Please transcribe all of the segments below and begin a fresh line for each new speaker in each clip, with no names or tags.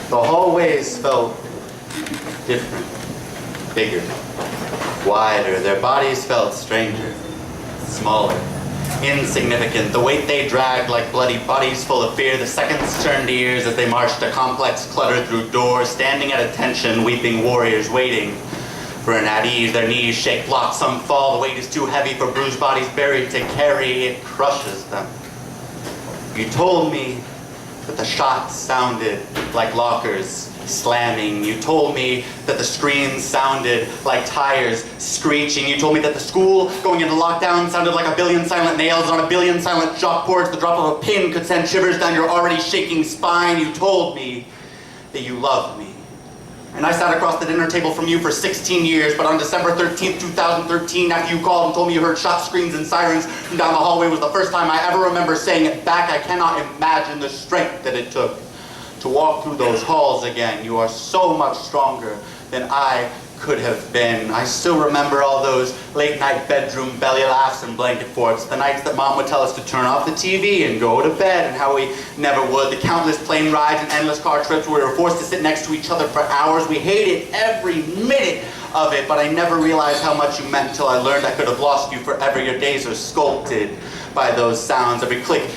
The hallways felt different, bigger, wider. Their bodies felt stranger, smaller, insignificant. The weight they dragged like bloody bodies full of fear. The seconds turned to years as they marched a complex clutter through doors, standing at attention, weeping warriors waiting for an at ease. Their knees shake, block, some fall. The weight is too heavy for bruised bodies buried to carry. It crushes them. You told me that the shots sounded like lockers slamming. You told me that the screens sounded like tires screeching. You told me that the school going into lockdown sounded like a billion silent nails on a billion silent chalkboards. The drop of a pin could send shivers down your already shaking spine. You told me that you loved me. And I sat across the dinner table from you for 16 years, but on December 13th, 2013, after you called and told me you heard shot screens and sirens from down the hallway, was the first time I ever remember saying it back. I cannot imagine the strength that it took to walk through those halls again. You are so much stronger than I could have been. I still remember all those late night bedroom belly laughs and blanket forts, the nights that Mom would tell us to turn off the TV and go to bed, and how we never would, the countless plane rides and endless car trips where we were forced to sit next to each other for hours. We hated every minute of it, but I never realized how much you meant until I learned I could have lost you forever. Your days are sculpted by those sounds. Every click,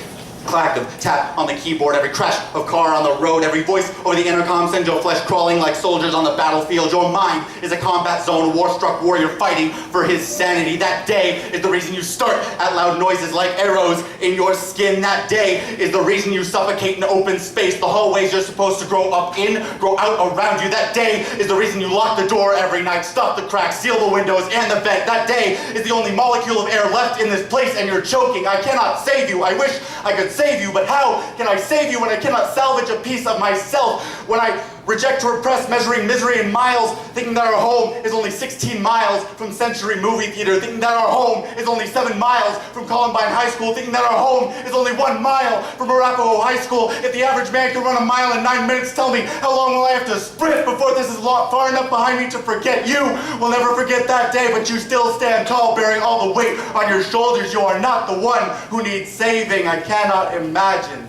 clack of tap on the keyboard, every crash of car on the road, every voice over the intercom sends your flesh crawling like soldiers on the battlefield. Your mind is a combat zone, a war-struck warrior fighting for his sanity. That day is the reason you start at loud noises like arrows in your skin. That day is the reason you suffocate in open space, the hallways you're supposed to grow up in, grow out around you. That day is the reason you lock the door every night, stop the cracks, seal the windows and the vent. That day is the only molecule of air left in this place, and you're choking. I cannot save you. I wish I could save you, but how can I save you when I cannot salvage a piece of myself? When I reject to repress, measuring misery in miles, thinking that our home is only 16 miles from Century Movie Theater, thinking that our home is only 7 miles from Columbine High School, thinking that our home is only 1 mile from Arapahoe High School. If the average man can run a mile in 9 minutes, tell me, how long will I have to sprint before this is far enough behind me to forget you? We'll never forget that day, but you still stand tall, bearing all the weight on your shoulders. You are not the one who needs saving. I cannot imagine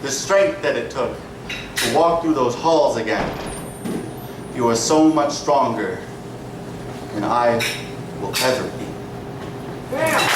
the strength that it took to walk through those halls again. You are so much stronger than I will ever be.
Damn!